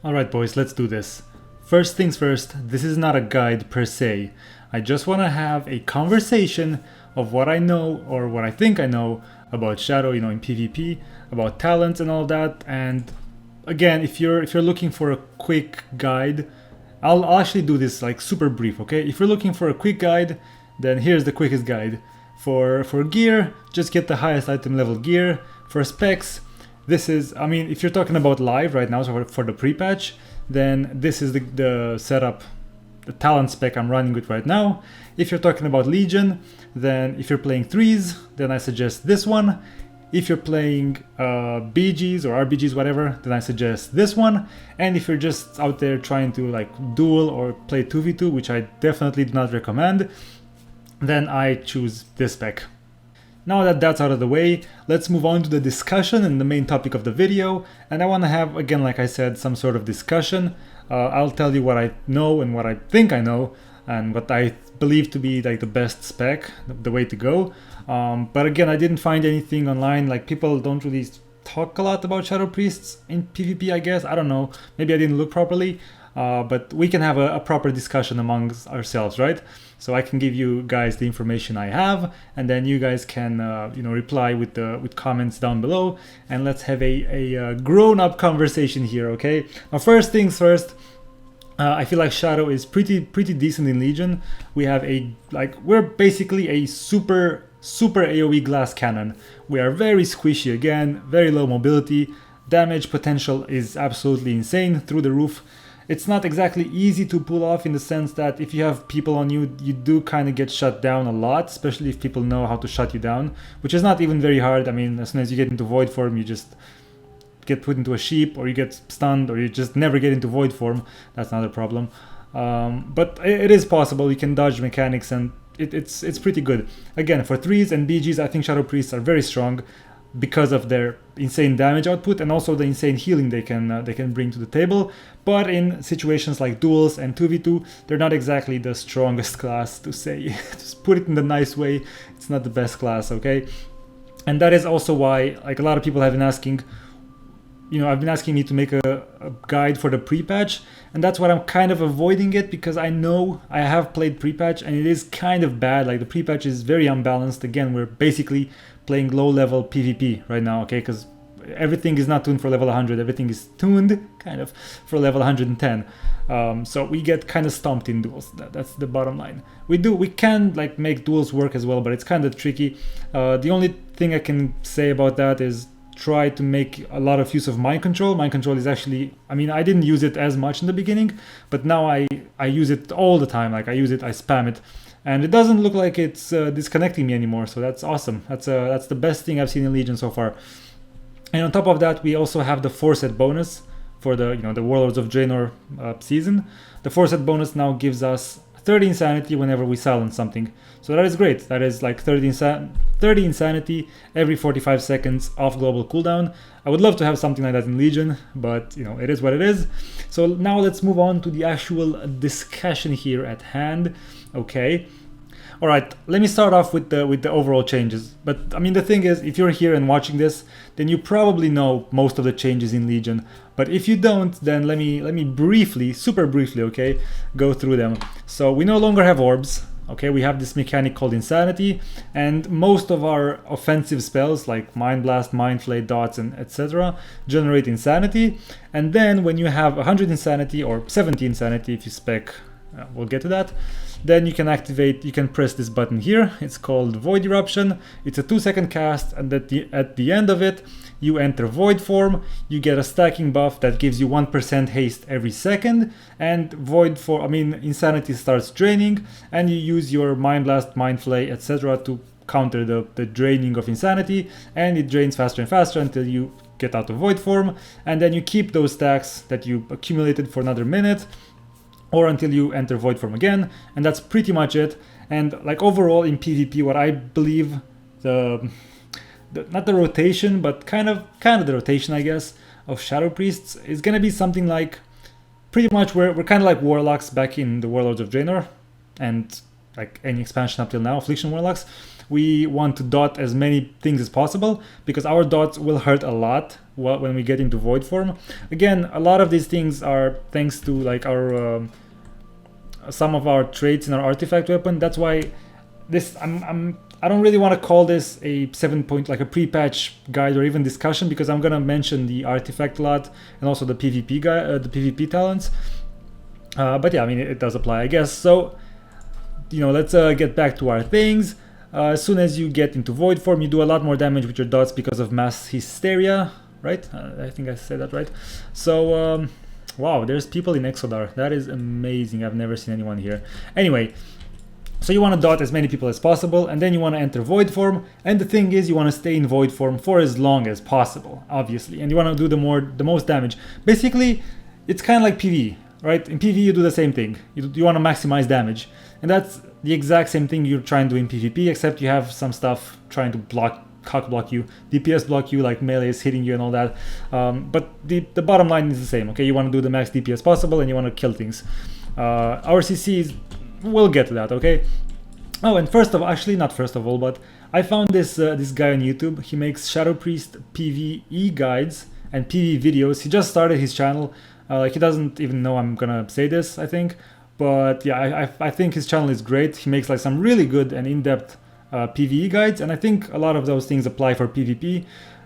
Alright boys, let's do this. First things first, this is not a guide per se. I just want to have a conversation of what I know or what I think I know about Shadow, in PvP, about talents and all that. And again, if you're looking for a quick guide, I'll actually do this like super brief, okay? If you're looking for a quick guide, then here's the quickest guide. For gear, just get the highest item level gear. For specs, this is, if you're talking about live right now, so for the pre-patch, then this is the setup, the talent spec I'm running with right now. If you're talking about Legion, then if you're playing threes, then I suggest this one. If you're playing BGs or RBGs, whatever, then I suggest this one. And if you're just out there trying to like duel or play 2v2, which I definitely do not recommend, then I choose this spec. Now that that's out of the way, let's move on to the discussion and the main topic of the video. And I want to have, again, like I said, some sort of discussion. I'll tell you what I know and what I think I know and what I believe to be like the best spec, the way to go. But again, I didn't find anything online. Like, people don't really talk a lot about Shadow Priests in PvP, I guess. I don't know. Maybe I didn't look properly. But we can have a proper discussion amongst ourselves, right? So I can give you guys the information I have, and then you guys can, reply with comments down below, and let's have a grown-up conversation here, okay? Now, first things first. I feel like Shadow is pretty decent in Legion. We have we're basically a super AoE glass cannon. We are very squishy again, very low mobility. Damage potential is absolutely insane, through the roof. It's not exactly easy to pull off in the sense that if you have people on you, you do kind of get shut down a lot, especially if people know how to shut you down, which is not even very hard. As soon as you get into Voidform, you just get put into a sheep, or you get stunned, or you just never get into Voidform. That's not a problem. But it is possible. You can dodge mechanics, and it's pretty good. Again, for threes and BGs, I think Shadow Priests are very strong because of their insane damage output and also the insane healing they can bring to the table. But in situations like duels and 2v2, they're not exactly the strongest class, to say. Just put it in the nice way. It's not the best class, okay? And that is also why, like, a lot of people have been asking, I've been asking me to make a guide for the pre-patch, and that's what I'm kind of avoiding it, because I know I have played pre-patch and it is kind of bad. Like, the pre-patch is very unbalanced. Again, we're basically playing low-level PvP right now, okay? Because everything is not tuned for level 100. Everything is tuned, kind of, for level 110. So we get kind of stomped in duels. That's the bottom line. We can like make duels work as well, but it's kind of tricky. The only thing I can say about that is try to make a lot of use of mind control. Mind control is actually, I didn't use it as much in the beginning, but now I use it all the time. Like, I use it, I spam it, and it doesn't look like it's disconnecting me anymore. So that's awesome. That's the best thing I've seen in Legion so far. And on top of that, we also have the 4-set bonus for the the Warlords of Draenor season. The 4-set bonus now gives us 30 insanity whenever we silence something. So that is great. That is like 30 insanity every 45 seconds off global cooldown. I would love to have something like that in Legion, but it is what it is. So now let's move on to the actual discussion here at hand. Okay. All right, let me start off with the overall changes. But the thing is, if you're here and watching this, then you probably know most of the changes in Legion. But if you don't, then let me briefly, super briefly, okay, go through them. So we no longer have orbs. Okay, we have this mechanic called Insanity, and most of our offensive spells like Mind Blast, Mind Flay, Dots, and etc. generate Insanity. And then when you have 100 Insanity or 70 Insanity if you spec, we'll get to that, then you can press this button here. It's called Void Eruption. It's a 2-second cast, and at the end of it, you enter Voidform. You get a stacking buff that gives you 1% haste every second, and Insanity starts draining, and you use your Mind Blast, Mind Flay, etc. to counter the draining of Insanity, and it drains faster and faster until you get out of Voidform, and then you keep those stacks that you accumulated for another minute, or until you enter Voidform again, and that's pretty much it. And like, overall in PvP, what I believe not the rotation, but kind of the rotation, I guess, of Shadow Priests is gonna be something like, pretty much we're kind of like Warlocks back in the Warlords of Draenor, and like any expansion up till now, Affliction Warlocks. we want to dot as many things as possible because our dots will hurt a lot when we get into Voidform. Again, a lot of these things are thanks to like our some of our traits in our artifact weapon. That's why this I don't really want to call this a 7-point like a pre-patch guide or even discussion, because I'm gonna mention the artifact a lot and also the PvP guy, the PvP talents. But yeah, I mean it does apply, I guess. So you know, let's get back to our things. As soon as you get into Voidform, you do a lot more damage with your dots because of mass hysteria, right? I think I said that right. So wow, there's people in Exodar. That is amazing. I've never seen anyone here. Anyway. So you want to dot as many people as possible, and then you want to enter Voidform, and the thing is you want to stay in Voidform for as long as possible, obviously, and you want to do the most damage. Basically, it's kind of like PvE, right? In PvE you do the same thing. You want to maximize damage, and that's the exact same thing you're trying to do in PvP, except you have some stuff trying to cock block you, DPS block you, like melee is hitting you and all that. But the bottom line is the same, okay? You want to do the max DPS possible, and you want to kill things. Our CCs, we'll get to that, okay? Oh, and actually not first of all, but I found this this guy on YouTube. He makes Shadow Priest PvE guides and PvE videos. He just started his channel. Like he doesn't even know I'm gonna say this, I think. But yeah, I think his channel is great. He makes like some really good and in-depth PvE guides, and I think a lot of those things apply for PvP.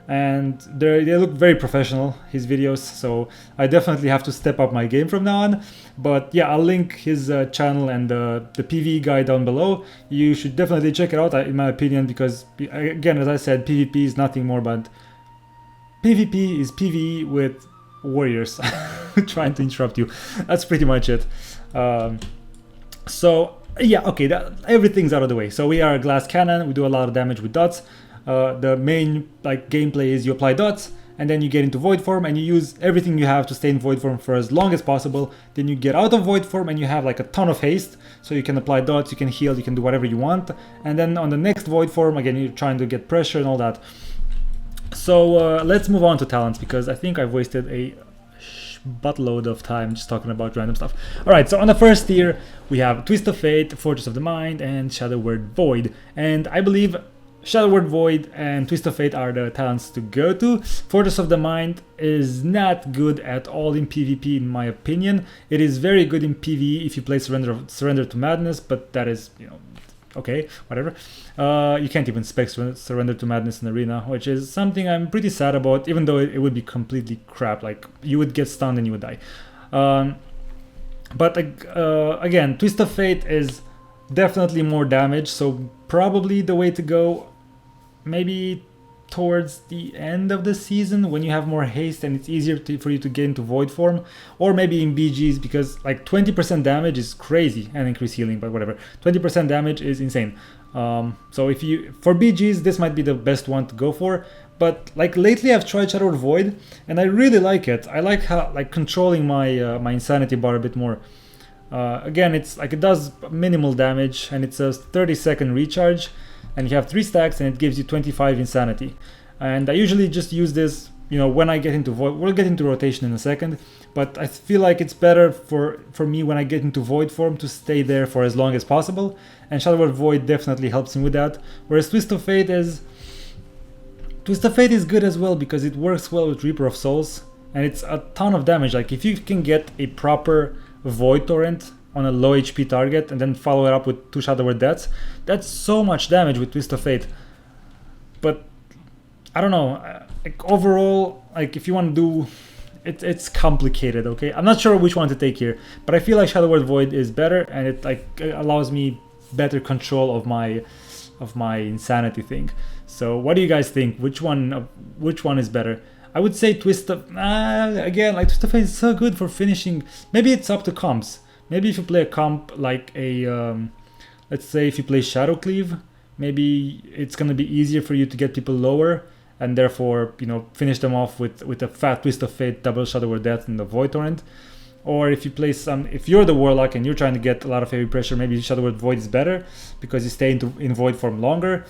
And they look very professional, his videos, so I definitely have to step up my game from now on. But yeah, I'll link his channel and the PvE guide down below. You should definitely check it out, in my opinion, because again, as I said, PvP is nothing more but PvP is PvE with warriors. Trying to interrupt you. That's pretty much it. So yeah, okay, everything's out of the way. So we are a glass cannon, we do a lot of damage with dots. The main like gameplay is you apply dots, and then you get into Voidform and you use everything you have to stay in Voidform for as long as possible. Then you get out of Voidform and you have like a ton of haste, so you can apply dots, you can heal, you can do whatever you want. And then on the next Voidform, again, you're trying to get pressure and all that. So let's move on to talents, because I think I've wasted a buttload of time just talking about random stuff. Alright, so on the first tier we have Twist of Fate, Fortress of the Mind, and Shadow Word Void. And I believe Shadow Word Void and Twist of Fate are the talents to go to. Fortress of the Mind is not good at all in PvP, in my opinion. It is very good in PvE if you play Surrender to Madness, but that is, you know, okay, whatever. You can't even spec Surrender to Madness in Arena, which is something I'm pretty sad about, even though it would be completely crap. Like, you would get stunned and you would die. But again, Twist of Fate is definitely more damage, so probably the way to go, maybe towards the end of the season when you have more haste and it's easier for you to get into Voidform, or maybe in BGs, because like 20% damage is crazy, and increased healing, but whatever, 20% damage is insane. So if you, for BGs, this might be the best one to go for. But like lately I've tried Shadow Void and I really like it. I like how, like, controlling my my insanity bar a bit more. Again, it's like it does minimal damage and it's a 30-second recharge, and you have 3 stacks and it gives you 25 insanity. And I usually just use this, you know, when I get into Void. We'll get into rotation in a second, but I feel like it's better for me when I get into Voidform to stay there for as long as possible, and Shadow Word Void definitely helps me with that. Whereas Twist of Fate is good as well because it works well with Reaper of Souls, and it's a ton of damage. Like if you can get a proper Void Torrent on a low HP target and then follow it up with 2 Shadow Word Deaths, that's so much damage with Twist of Fate. But I don't know, like overall, like if you want to do it, it's complicated, okay? I'm not sure which one to take here, but I feel like Shadow Word Void is better, and it like allows me better control of my insanity thing. So what do you guys think? Which one is better? I would say Twist of again, like Twist of Fate is so good for finishing. Maybe it's up to comps. Maybe if you play a comp like a let's say if you play Shadow Cleave, maybe it's gonna be easier for you to get people lower and therefore, you know, finish them off with a fat Twist of Fate, double Shadow Word Death and the Void Torrent. Or if you play if you're the Warlock and you're trying to get a lot of heavy pressure, maybe Shadow Word Void is better because you stay in Void form longer.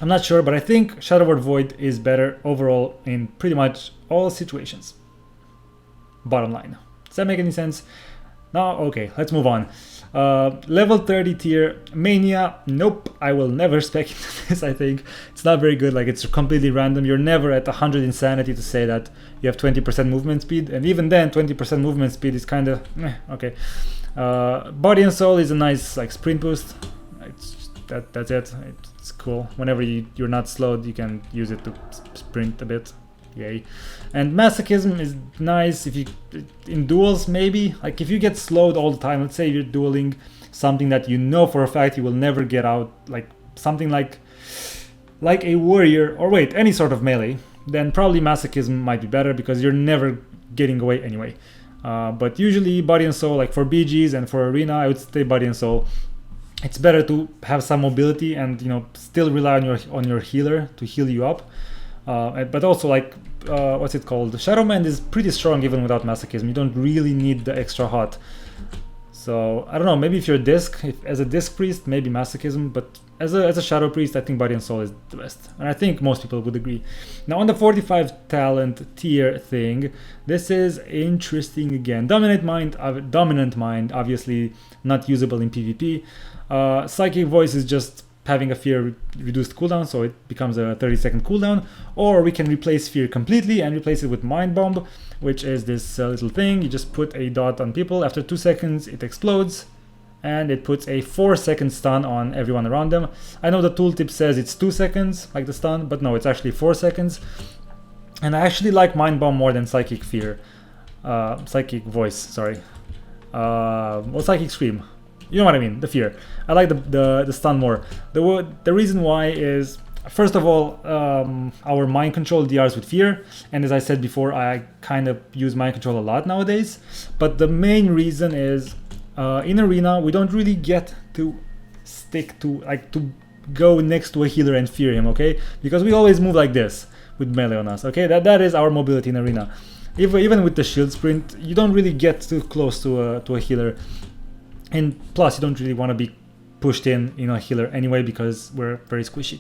I'm not sure, but I think Shadow Word Void is better overall in pretty much all situations. Bottom line. Does that make any sense? Now, okay, let's move on. Level 30 tier Mania, nope, I will never spec into this. I think it's not very good, like it's completely random. You're never at 100 insanity to say that you have 20% movement speed, and even then 20% movement speed is kind of okay. Body and Soul is a nice like sprint boost. That's it. It's cool. Whenever you're not slowed, you can use it to sprint a bit. Yay. And Masochism is nice if you in duels, maybe like if you get slowed all the time. Let's say you're dueling something that you know for a fact you will never get out, like something like a warrior, or wait, any sort of melee, then probably Masochism might be better because you're never getting away anyway. But usually Body and Soul, like for BGs and for Arena, I would say Body and Soul. It's better to have some mobility and still rely on your healer to heal you up. But also like what's it called? Shadow Man is pretty strong even without Masochism. You don't really need the extra hot. So I don't know. Maybe if you're a disc, as a disc priest, maybe Masochism. But as a shadow priest, I think Body and Soul is the best, and I think most people would agree. Now on the 45 talent tier thing, this is interesting again. Dominant Mind, obviously not usable in PvP. Psychic Voice is just having a fear reduced cooldown, so it becomes a 30-second cooldown. Or we can replace fear completely and replace it with Mind Bomb, which is this little thing. You just put a dot on people. After 2 seconds, it explodes, and it puts a 4-second stun on everyone around them. I know the tooltip says it's 2 seconds, like the stun, but no, it's actually 4 seconds. And I actually like Mind Bomb more than Psychic Voice, sorry. Well, Psychic Scream. You know what I mean, the fear. I like the stun more. The reason why is, first of all, our mind control DRs with fear, and as I said before, I kind of use mind control a lot nowadays. But the main reason is, in Arena, we don't really get to stick to, like, to go next to a healer and fear him, okay? Because we always move like this with melee on us, okay? That is our mobility in Arena. Even with the shield sprint, you don't really get too close to a healer. And plus, you don't really want to be pushed in a healer anyway because we're very squishy.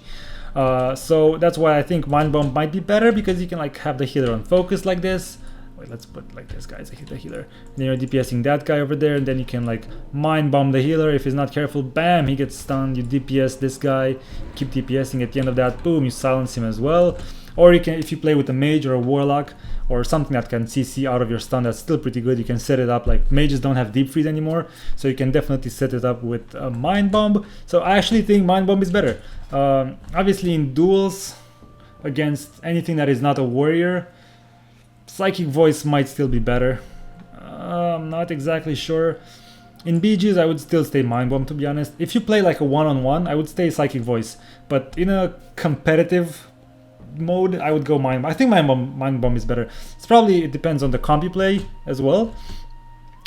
So that's why I think Mind Bomb might be better, because you can like have the healer on focus like this. Wait, let's put like this, guys. I hit the healer. Then you're DPSing that guy over there, and then you can like Mind Bomb the healer. If he's not careful, bam, he gets stunned. You DPS this guy, keep DPSing. At the end of that, boom, you silence him as well. Or you can, if you play with a mage or a warlock or something that can CC out of your stun, that's still pretty good. You can set it up, like mages don't have deep freeze anymore, so you can definitely set it up with a Mind Bomb. So I actually think Mind Bomb is better. Obviously in duels against anything that is not a warrior, Psychic Voice might still be better. I'm not exactly sure. In BGs, I would still stay Mind Bomb, to be honest. If you play like a one-on-one, I would stay Psychic Voice. But in a competitive mode, I would go Mind Bomb. I think Mind Bomb is better. It depends on the comp you play as well.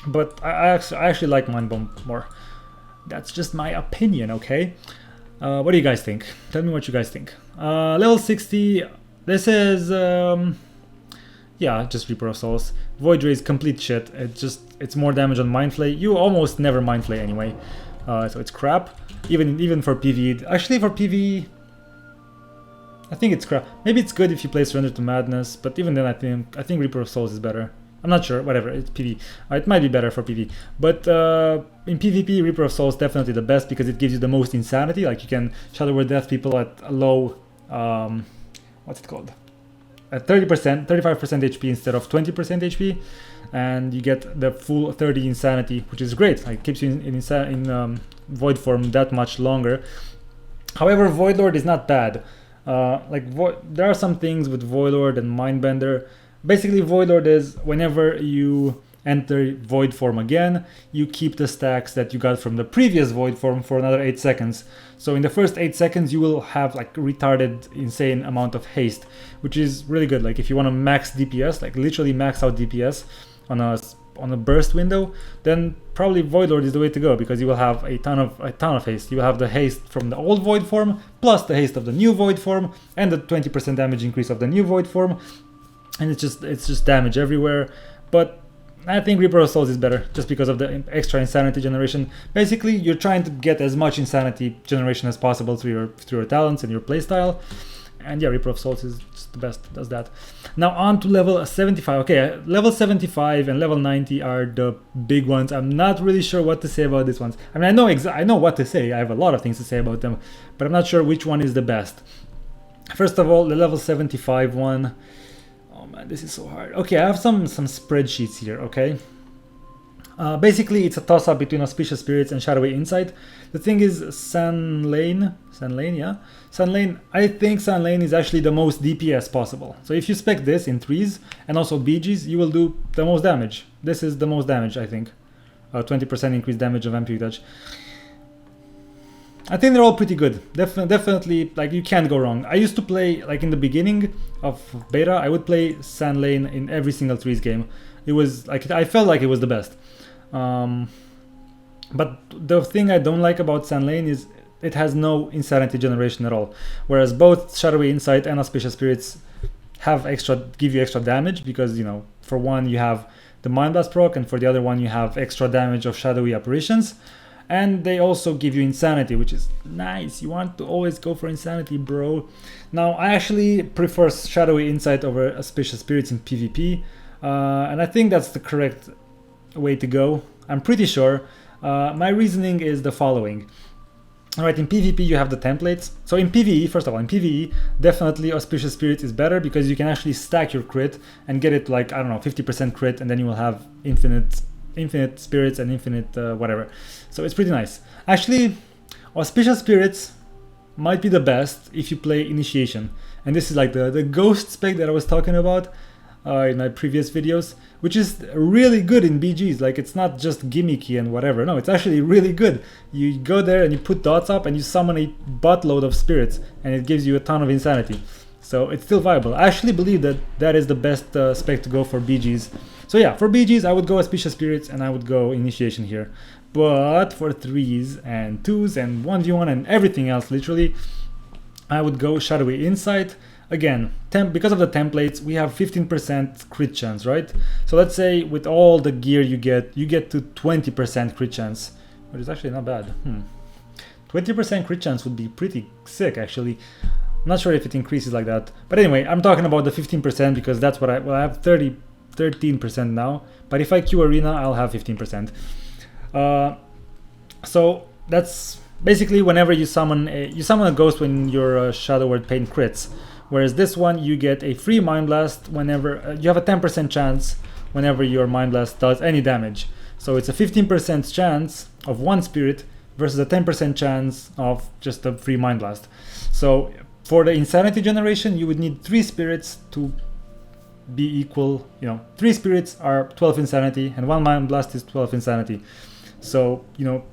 But I actually like Mind Bomb more. That's just my opinion, okay? What do you guys think? Tell me what you guys think. Level 60, this is... yeah, just Reaper of Souls. Void Ray is complete shit. It's more damage on Mind Flay. You almost never Mind Flay anyway. So it's crap. Even for PvE. Actually for PvE, I think it's crap. Maybe it's good if you play Surrender to Madness, but even then I think Reaper of Souls is better. I'm not sure, whatever, it's PvE. It might be better for PvE. But in PvP, Reaper of Souls definitely the best because it gives you the most insanity. Like you can Shadow Word Death people at a low, what's it called? At 30%, 35% HP instead of 20% HP. And you get the full 30 insanity, which is great. Like, it keeps you in Void form that much longer. However, Void Lord is not bad. There are some things with Void Lord and Mindbender. Basically, Void Lord is whenever you enter Void form again, you keep the stacks that you got from the previous Void form for another 8 seconds. So in the first 8 seconds, you will have like retarded, insane amount of haste, which is really good. Like if you want to max DPS, like literally max out DPS on a burst window, then probably Void Lord is the way to go because you will have a ton of haste. You have the haste from the old Void form plus the haste of the new Void form and the 20% damage increase of the new Void form, and it's just damage everywhere. But I think Reaper of Souls is better just because of the extra insanity generation. Basically, you're trying to get as much insanity generation as possible through your talents and your playstyle. And yeah, Reaper of Souls is just the best, does that. Now on to level 75. Okay, level 75 and level 90 are the big ones. I'm not really sure what to say about these ones. I mean, I know what to say. I have a lot of things to say about them, but I'm not sure which one is the best. First of all, the level 75 one. Oh man, this is so hard. Okay, I have some spreadsheets here, okay? Basically, it's a toss-up between Auspicious Spirits and Shadowy Insight. The thing is, Sanlane, yeah? Sanlane, I think Sanlane is actually the most DPS possible. So if you spec this in 3s and also BGs, you will do the most damage. This is the most damage, I think. 20% increased damage of MP touch. I think they're all pretty good. Definitely, like, you can't go wrong. I used to play, like, in the beginning of beta, I would play Sanlane in every single 3s game. It was, like, I felt like it was the best. But the thing I don't like about Sanlane is it has no insanity generation at all. Whereas both Shadowy Insight and Auspicious Spirits give you extra damage because, you know, for one you have the Mind Blast proc, and for the other one you have extra damage of Shadowy Apparitions. And they also give you Insanity, which is nice. You want to always go for Insanity, bro. Now, I actually prefer Shadowy Insight over Auspicious Spirits in PvP. And I think that's the correct way to go. I'm pretty sure. My reasoning is the following. Alright, in PvP you have the templates. So in PvE, first of all, in PvE, definitely Auspicious Spirit is better because you can actually stack your crit and get it like, I don't know, 50% crit, and then you will have infinite spirits and infinite whatever. So it's pretty nice. Actually, Auspicious Spirits might be the best if you play Initiation. And this is like the ghost spec that I was talking about in my previous videos, which is really good in BGs. Like, it's not just gimmicky and whatever. No, it's actually really good. You go there and you put dots up and you summon a buttload of spirits, and it gives you a ton of insanity. So it's still viable. I actually believe that that is the best spec to go for BGs. So yeah, for BGs I would go Auspicious Spirits and I would go Initiation here. But for 3s and 2s and 1v1 and everything else, literally, I would go Shadowy Insight. Again, because of the templates, we have 15% crit chance, right? So let's say with all the gear you get to 20% crit chance, which is actually not bad. 20% crit chance would be pretty sick, actually. I'm not sure if it increases like that. But anyway, I'm talking about the 15% because that's what I have 13% now. But if I queue Arena, I'll have 15%. So that's basically whenever you summon a ghost when your Shadow Word Pain crits. Whereas this one, you get a free Mind Blast whenever you have a 10% chance whenever your Mind Blast does any damage. So it's a 15% chance of one spirit versus a 10% chance of just a free Mind Blast. So for the Insanity generation, you would need 3 spirits to be equal. You know, 3 spirits are 12 Insanity, and 1 Mind Blast is 12 Insanity. So, you know,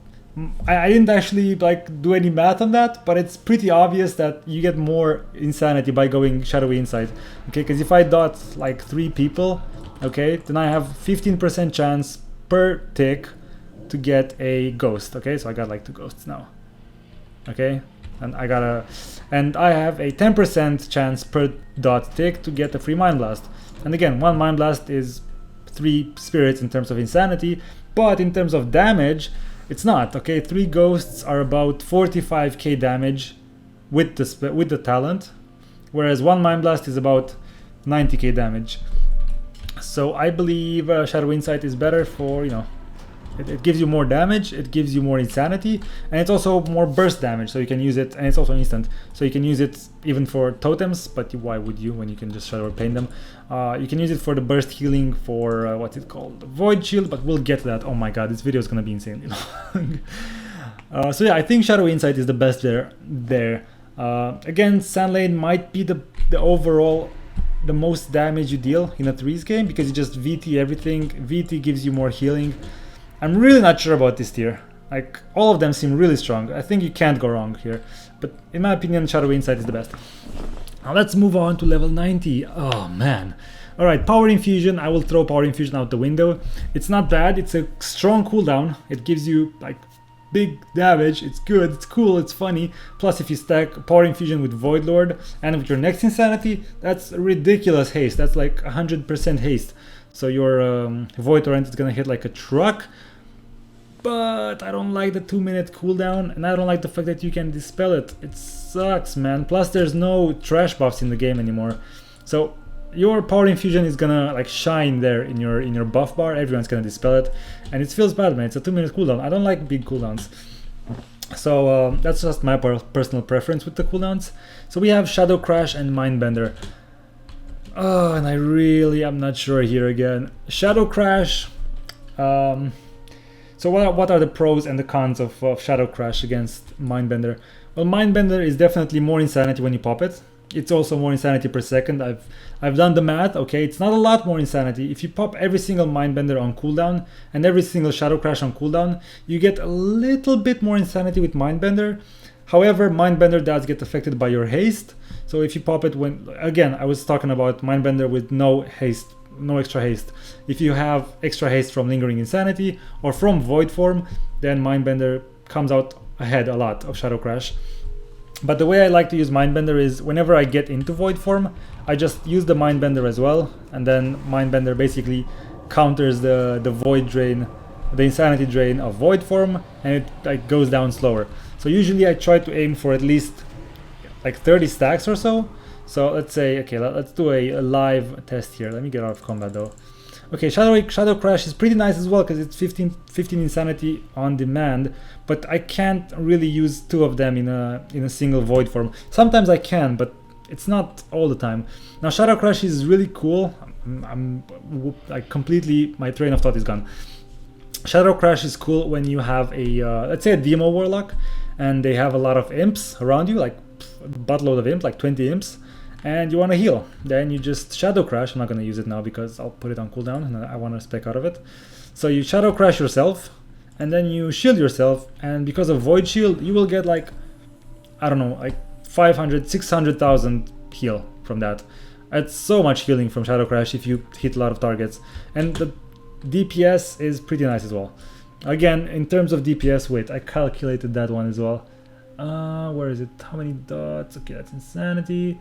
I didn't actually like do any math on that, but it's pretty obvious that you get more insanity by going Shadowy Insight. Okay, because if I dot like 3 people, okay, then I have 15% chance per tick to get a ghost. Okay, so I got like 2 ghosts now. Okay, and I have a 10% chance per dot tick to get a free Mind Blast. And again, 1 Mind Blast is 3 spirits in terms of insanity, but in terms of damage, it's not. Okay, 3 ghosts are about 45k damage with the talent, whereas 1 Mind Blast is about 90k damage. So I believe Shadow Insight is better for, you know, it gives you more damage, it gives you more insanity, and it's also more burst damage, so you can use it, and it's also instant, so you can use it even for totems, but why would you when you can just Shadow Pain them? You can use it for the burst healing for what's it called, Void Shield, but we'll get to that. Oh my god, this video is gonna be insane. So yeah, I think Shadow Insight is the best there. Again, Sanlane might be the overall the most damage you deal in a 3s game because you just VT everything. VT gives you more healing. I'm really not sure about this tier. Like, all of them seem really strong. I think you can't go wrong here. But in my opinion, Shadow Insight is the best. Now let's move on to level 90. Oh man. Alright, Power Infusion. I will throw Power Infusion out the window. It's not bad. It's a strong cooldown. It gives you like big damage. It's good. It's cool. It's funny. Plus, if you stack Power Infusion with Void Lord and with your next Insanity, that's ridiculous haste. That's like 100% haste. So your Void Torrent is gonna hit like a truck. but I don't like the 2-minute cooldown, and I don't like the fact that you can dispel it. It sucks, man. Plus there's no trash buffs in the game anymore, so your power infusion is gonna like shine there in your buff bar. Everyone's gonna dispel it, and it feels bad, man. It's a 2-minute cooldown. I don't like big cooldowns. So that's just my personal preference with the cooldowns. So we have Shadow Crash and Mindbender. Oh, and I'm not sure here again. Shadow Crash. So what are the pros and the cons of Shadow Crash against Mindbender? Well, Mindbender is definitely more insanity when you pop it. It's also more insanity per second. I've done the math, okay? It's not a lot more insanity. If you pop every single Mindbender on cooldown and every single Shadow Crash on cooldown, you get a little bit more insanity with Mindbender. However, Mindbender does get affected by your haste. So if you pop it when, again, I was talking about Mindbender with no haste, no extra haste. If you have extra haste from Lingering Insanity or from Voidform, then Mindbender comes out ahead a lot of Shadow Crash. But the way I like to use Mindbender is whenever I get into Voidform, I just use the Mindbender as well, and then Mindbender basically counters the Void drain, the Insanity drain of Voidform, and it like goes down slower. So usually I try to aim for at least like 30 stacks or so. So let's say, okay, let's do a live test here. Let me get out of combat though. Okay, Shadow Crash is pretty nice as well because it's 15 Insanity on demand, but I can't really use two of them in a single Voidform. Sometimes I can, but it's not all the time. Now Shadow Crash is really cool. I completely, my train of thought is gone. Shadow Crash is cool when you have a, let's say a Demo Warlock, and they have a lot of imps around you, like a buttload of imps, like 20 imps. And you want to heal, then you just Shadow Crash. I'm not going to use it now because I'll put it on cooldown and I want to spec out of it. So you Shadow Crash yourself, and then you shield yourself, and because of Void Shield, you will get like, I don't know, like 500, 600,000 heal from that. It's so much healing from Shadow Crash if you hit a lot of targets. And the DPS is pretty nice as well. Again, in terms of DPS, wait, I calculated that one as well. Where is it? How many dots? Okay, that's Insanity.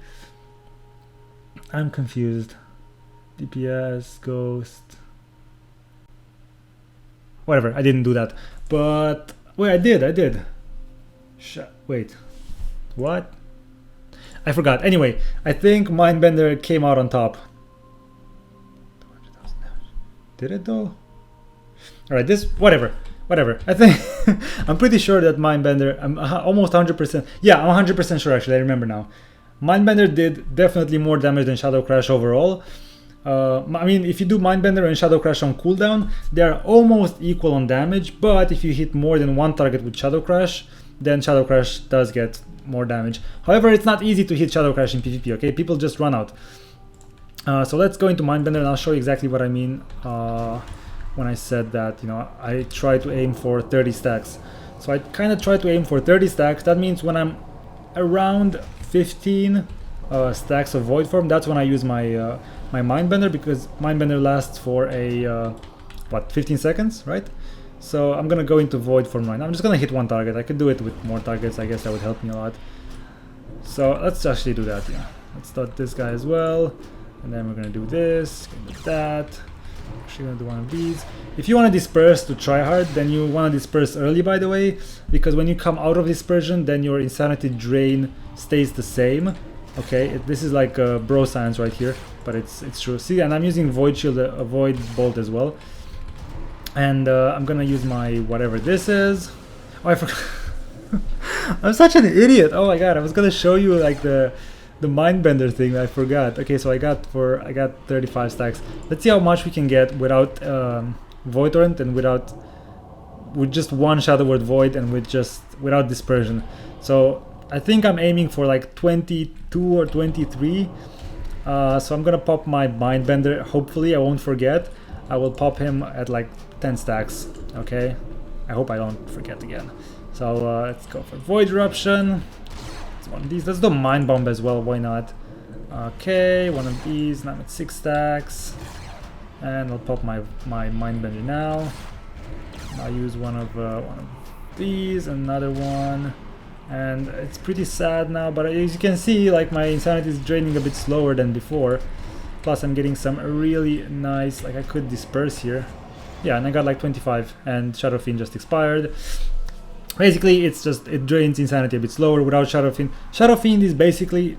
I'm confused. DPS, Ghost. Whatever, I didn't do that. But, wait, I did. Wait. What? I forgot. Anyway, I think Mindbender came out on top. 200,000 damage. Did it though? Alright, this, whatever. I think, I'm pretty sure that Mindbender, I'm almost 100%. Yeah, I'm 100% sure actually, I remember now. Mindbender did definitely more damage than Shadow Crash overall. I mean, if you do Mindbender and Shadow Crash on cooldown, they are almost equal on damage, but if you hit more than one target with Shadow Crash, then Shadow Crash does get more damage. However, it's not easy to hit Shadow Crash in PvP, okay? People just run out. So let's go into Mindbender and I'll show you exactly what I mean when I said that, you know, I try to aim for 30 stacks. So I kind of try to aim for 30 stacks. That means when I'm around 15 stacks of Voidform, that's when I use my my Mindbender, because Mindbender lasts for a what, 15 seconds, right? So I'm gonna go into Voidform right now. I'm just gonna hit one target. I could do it with more targets. I guess that would help me a lot. So let's actually do that. Yeah, let's start this guy as well, and then we're gonna do this, gonna do that. Actually gonna do one of these. If you want to disperse to try hard, then you want to disperse early, by the way, because when you come out of dispersion, then your insanity drain stays the same. Okay, this is like bro science right here, but it's true. See, and I'm using Void Shield, Void Bolt as well, and I'm gonna use my whatever this is. Oh, I forgot. I'm such an idiot. Oh my god, I was gonna show you like the Mindbender thing. I forgot. Okay, so I got 35 stacks. Let's see how much we can get without Void Torrent and with just one Shadow Word Void and without dispersion. So I think I'm aiming for like 22 or 23. So I'm gonna pop my Mindbender. Hopefully I won't forget. I will pop him at like 10 stacks. Okay, I hope I don't forget again. So let's go for Void Eruption. One of these. Let's do Mind Bomb as well, why not? Okay, one of these. Now I'm at 6 stacks. And I'll pop my Mindbender now. I'll use one of these, another one. And it's pretty sad now, but as you can see, like my insanity is draining a bit slower than before. Plus I'm getting some really nice, like I could disperse here. Yeah, and I got like 25, and Shadow Fiend just expired. Basically, it's just, it drains insanity a bit slower without Shadow Fiend. Shadow Fiend is basically,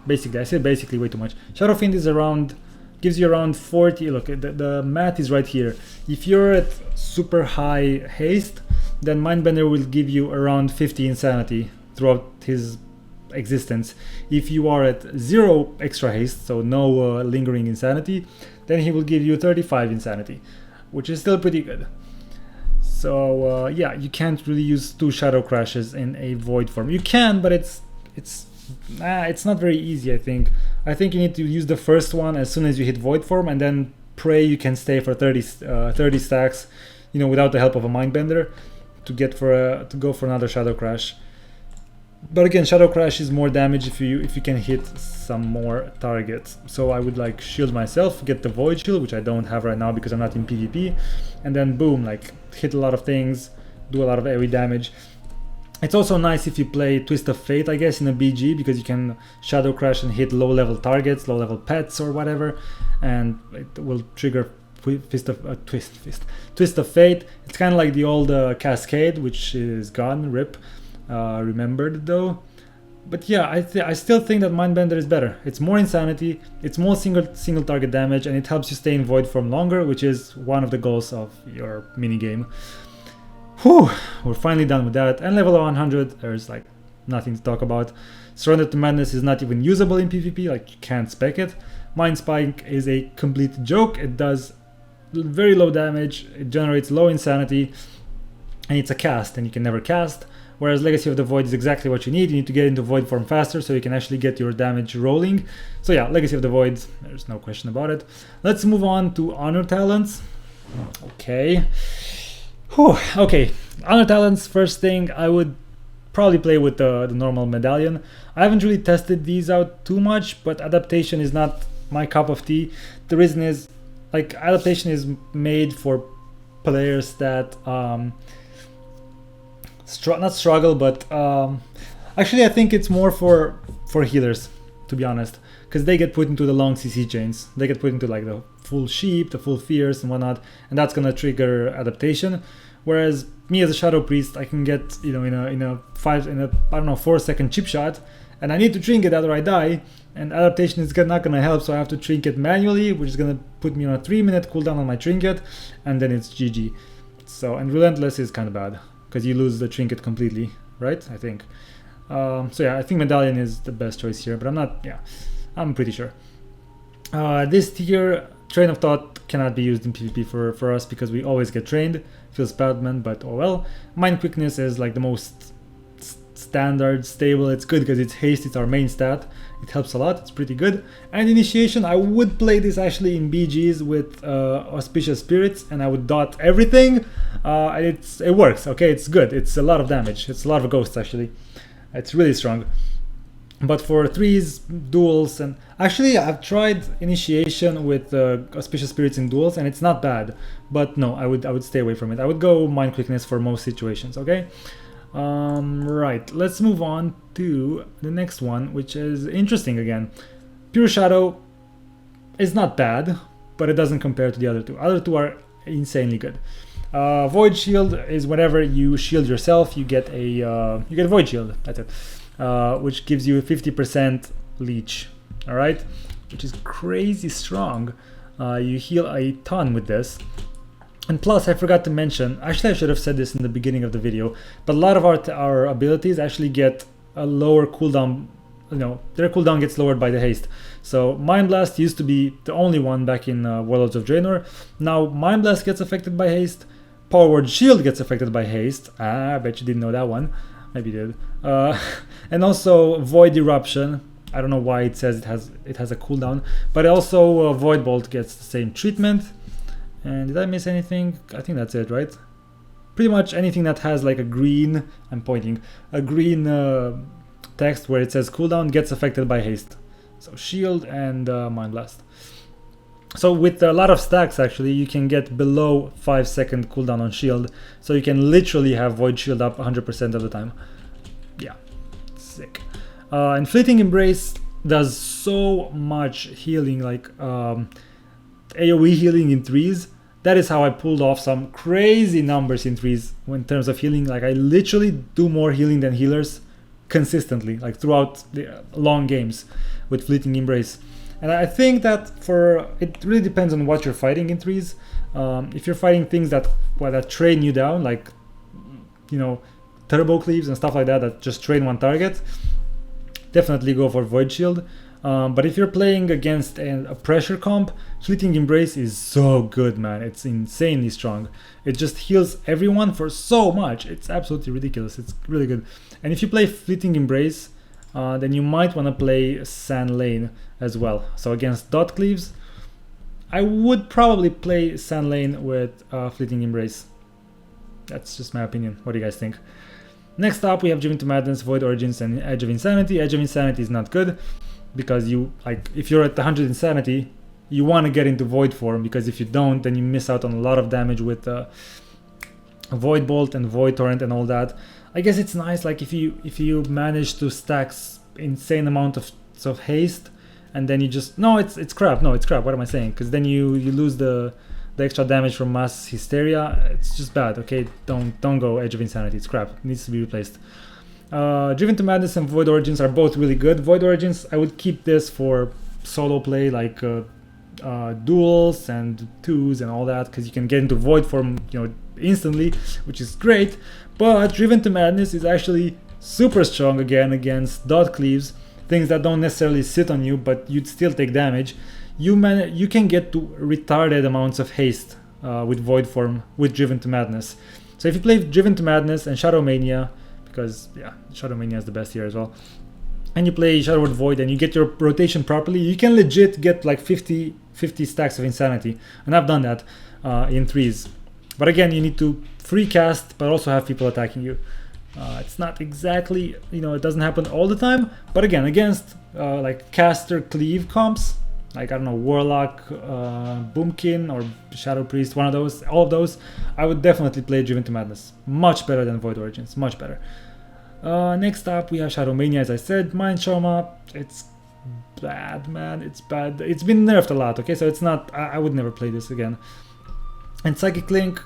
I said basically way too much. Shadow Fiend is around, gives you around 40, look, the math is right here. If you're at super high haste, then Mindbender will give you around 50 insanity throughout his existence. If you are at 0 extra haste, so no lingering insanity, then he will give you 35 insanity, which is still pretty good. So yeah, you can't really use 2 Shadow Crashes in a Voidform. You can, but it's not very easy, I think. I think you need to use the first one as soon as you hit Voidform, and then pray you can stay for 30 stacks, you know, without the help of a Mindbender, to go for another Shadow Crash. But again, Shadow Crash is more damage if you can hit some more targets. So I would like shield myself, get the Void Shield, which I don't have right now because I'm not in PvP, and then boom, like hit a lot of things, do a lot of AoE damage. It's also nice if you play Twist of Fate, I guess, in a BG, because you can Shadow Crash and hit low-level targets, low-level pets or whatever, and it will trigger Twist of Fate. It's kind of like the old Cascade, which is gone, rip. Remembered though. But yeah, I still think that Mindbender is better. It's more insanity, it's more single target damage, and it helps you stay in Voidform longer, which is one of the goals of your minigame. Whew, we're finally done with that. And level 100, there's like nothing to talk about. Surrender to Madness is not even usable in PvP, like you can't spec it. Mind Spike is a complete joke. It does very low damage, it generates low insanity, and it's a cast, and you can never cast. Whereas Legacy of the Void is exactly what you need. You need to get into Voidform faster so you can actually get your damage rolling. So yeah, Legacy of the Void, there's no question about it. Let's move on to Honor Talents. Okay. Whew. Okay, Honor Talents, first thing, I would probably play with the normal medallion. I haven't really tested these out too much, but adaptation is not my cup of tea. The reason is, like, adaptation is made for players that not struggle, but actually I think it's more for healers, to be honest, because they get put into the long CC chains. They get put into like the full sheep, the full fierce and whatnot, and that's gonna trigger adaptation. Whereas me as a Shadow Priest, I can get, you know, in a 4-second chip shot, and I need to trinket either I die, and adaptation is not gonna help, so I have to trinket manually, which is gonna put me on a 3-minute cooldown on my trinket, and then it's GG. So, and Relentless is kind of bad, because you lose the trinket completely, right? I think. So yeah, I think Medallion is the best choice here, but I'm pretty sure. This tier, Train of Thought cannot be used in PvP for us because we always get trained. Feels bad, man, but oh well. Mind Quickness is like the most standard, stable. It's good because it's haste, it's our main stat. It helps a lot, it's pretty good. And Initiation, I would play this actually in BGs with Auspicious Spirits, and I would dot everything. And it works, okay, it's good. It's a lot of damage. It's a lot of ghosts actually. It's really strong. But for threes, duels, and actually I've tried Initiation with Auspicious Spirits in duels, and it's not bad. But no, I would stay away from it. I would go Mind Quickness for most situations, okay? Right, let's move on to the next one, which is interesting again. Pure Shadow is not bad, but it doesn't compare to the other two. Other two are insanely good. Void Shield is whenever you shield yourself, you get Void Shield. That's it. Which gives you 50% leech, all right, which is crazy strong. You heal a ton with this. And plus, I forgot to mention, actually I should have said this in the beginning of the video, but a lot of our abilities actually get a lower cooldown, you know, their cooldown gets lowered by the haste. So Mind Blast used to be the only one back in Warlords of Draenor. Now Mind Blast gets affected by haste, Power Word Shield gets affected by haste. I bet you didn't know that one. Maybe you did. And also Void Eruption. I don't know why it says it has a cooldown, but also Void Bolt gets the same treatment. And did I miss anything? I think that's it, right? Pretty much anything that has like a green, a green text where it says cooldown gets affected by haste. So Shield and Mind Blast. So with a lot of stacks actually, you can get below 5-second cooldown on Shield. So you can literally have Void Shield up 100% of the time. Yeah, sick. And Fleeting Embrace does so much healing, like AoE healing in threes, that is how I pulled off some crazy numbers in threes in terms of healing. Like, I literally do more healing than healers consistently, like throughout the long games with Fleeting Embrace. And I think that it really depends on what you're fighting in threes. If you're fighting things that train you down, like, you know, turbo cleaves and stuff like that, that just train one target, definitely go for Void Shield. But if you're playing against a pressure comp, Fleeting Embrace is so good, man. It's insanely strong. It just heals everyone for so much. It's absolutely ridiculous. It's really good. And if you play Fleeting Embrace, then you might want to play Sand Lane as well. So against dot cleaves, I would probably play Sand Lane with Fleeting Embrace. That's just my opinion. What do you guys think? Next up, we have Driven to Madness, Void Origins, and Edge of Insanity. Edge of Insanity is not good because if you're at 100 Insanity, you want to get into Voidform, because if you don't, then you miss out on a lot of damage with Void Bolt and Void Torrent and all that. I guess it's nice, like, if you manage to stack insane amount of haste, and then you just it's crap. No, it's crap. What am I saying? Because then you lose the extra damage from mass hysteria. It's just bad. Okay, don't go Edge of Insanity. It's crap. It needs to be replaced. Driven to Madness and Void Origins are both really good. Void Origins, I would keep this for solo play, like duels and twos and all that, because you can get into Voidform, instantly, which is great. But Driven to Madness is actually super strong again against dot cleaves, things that don't necessarily sit on you, but you'd still take damage. You can get to retarded amounts of haste with Voidform with Driven to Madness. So if you play Driven to Madness and Shadow Mania, because Shadow Mania is the best here as well, and you play Shadow Word Void and you get your rotation properly, you can legit get like 50 stacks of Insanity. And I've done that in threes. But again, you need to free cast, but also have people attacking you. It's not exactly, it doesn't happen all the time. But again, against like caster cleave comps, like, I don't know, Warlock, Boomkin, or Shadow Priest, one of those, all of those, I would definitely play Driven to Madness. Much better than Void Origins, much better. Next up, we have Shadow Mania, as I said. Mind Trauma, it's bad, man, it's bad. It's been nerfed a lot, okay, so it's not, I would never play this again. And Psychic Link,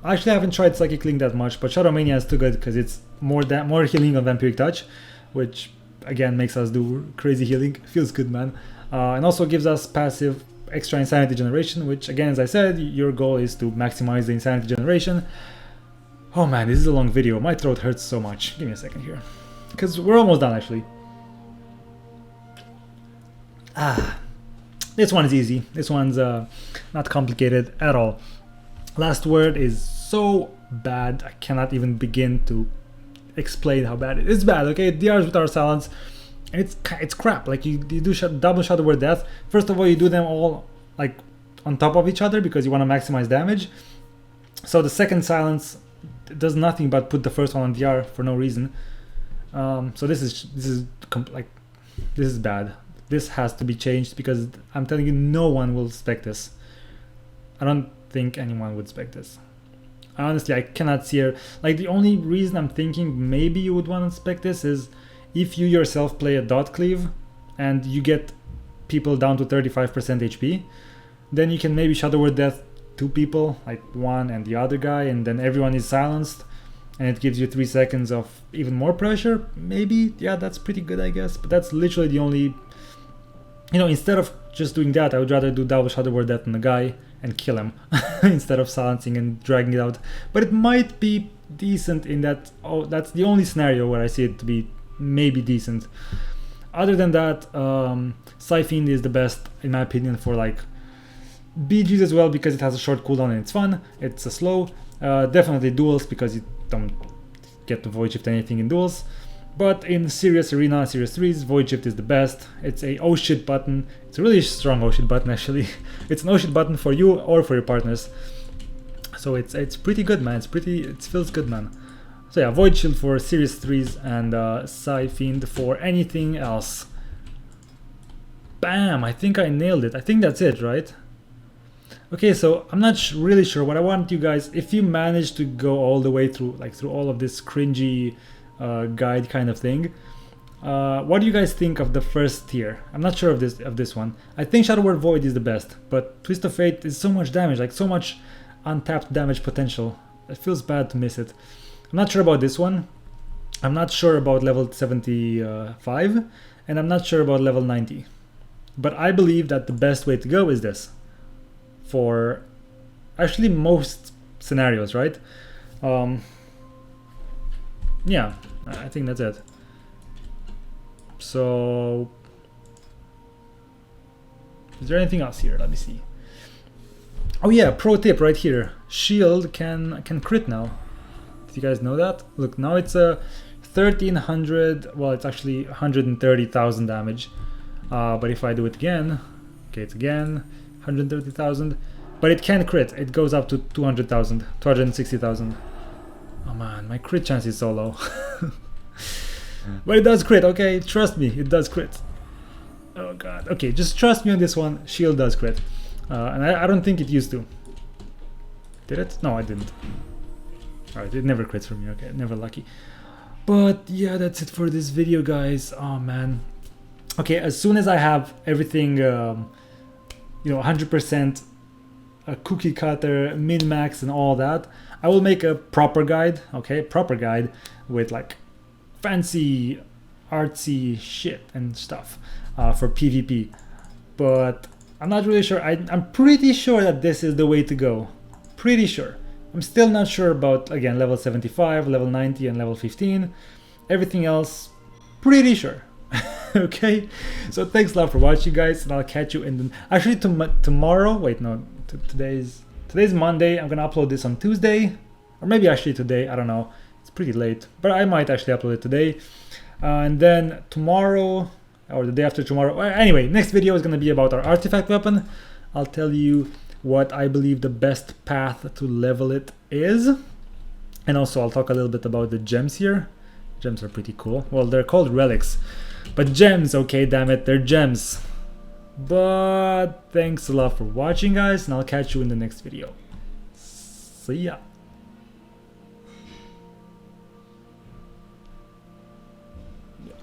actually I haven't tried Psychic Link that much, but Shadow Mania is too good because it's more healing on Vampiric Touch, which again makes us do crazy healing. Feels good, man. And also gives us passive extra Insanity generation, which again, as I said, your goal is to maximize the Insanity generation. Oh man, this is a long video. My throat hurts so much. Give me a second here, because we're almost done actually. This one is easy. This one's not complicated at all. Last Word is so bad, I cannot even begin to explain how bad it is. It's bad, okay? It DRs with our silence, and it's crap. Like, you do double Shadow Word Death. First of all, you do them all like on top of each other because you want to maximize damage. So the second silence does nothing but put the first one on DR for no reason. So this is bad. This has to be changed, because I'm telling you, no one will spec this. I don't think anyone would spec this. Honestly, I cannot see her. Like, the only reason I'm thinking maybe you would want to spec this is if you yourself play a dot cleave and you get people down to 35% HP, then you can maybe Shadow Word Death two people, like one and the other guy, and then everyone is silenced, and it gives you 3 seconds of even more pressure. Maybe, yeah, that's pretty good, I guess. But that's literally the only, instead of just doing that, I would rather do double Shadow Word Death on the guy and kill him instead of silencing and dragging it out. But it might be decent in that. Oh, that's the only scenario where I see it to be maybe decent. Other than that, Siphon is the best in my opinion for like BGs as well, because it has a short cooldown and it's fun. It's a slow. Definitely duels, because you don't get to void shift anything in duels. But in serious arena, serious threes, void shift is the best. It's a oh shit button. It's a really strong oh shit button actually. It's an oh shit button for you or for your partners. So it's pretty good, man. It feels good, man. So yeah, void shield for serious threes, and Siphon for anything else. Bam! I think I nailed it. I think that's it, right? Okay, so I'm not really sure. What I want you guys, if you manage to go all the way through, like through all of this cringy guide kind of thing, What do you guys think of the first tier? I'm not sure of this one. I think Shadow Word Void is the best, but Twist of Fate is so much damage, like so much untapped damage potential. It feels bad to miss it. I'm not sure about this one. I'm not sure about level 75, and I'm not sure about level 90. But I believe that the best way to go is this. For actually most scenarios, right? Yeah, I think that's it. So, is there anything else here? Let me see. Oh yeah, pro tip right here. Shield can crit now. Did you guys know that? Look, now it's a 1300. Well, it's actually 130,000 damage. But if I do it again, okay, it's again 130,000. But it can crit. It goes up to 200,000, 260,000. Oh man, my crit chance is so low. But it does crit, okay? Trust me, it does crit. Oh god. Okay, just trust me on this one. Shield does crit. And I don't think it used to. Did it? No, I didn't. Alright, it never crits for me. Okay, never lucky. But yeah, that's it for this video, guys. Oh man. Okay, as soon as I have everything, you know, 100% a cookie cutter, min-max and all that, I will make a proper guide, okay? Proper guide with like fancy artsy shit and stuff for PvP. But I'm not really sure. I'm pretty sure that this is the way to go. Pretty sure. I'm still not sure about, again, level 75, level 90 and level 15. Everything else, pretty sure. Okay, so thanks a lot for watching, guys, and I'll catch you in the actually tomorrow. Wait, no, today's Monday. I'm gonna upload this on Tuesday, or maybe actually today. I don't know. It's pretty late, but I might actually upload it today. And then tomorrow or the day after tomorrow. Anyway, next video is gonna be about our artifact weapon. I'll tell you what I believe the best path to level it is, and also I'll talk a little bit about the gems here. Gems are pretty cool. Well, they're called relics. But gems, okay, damn it, they're gems. But thanks a lot for watching, guys, and I'll catch you in the next video. See ya.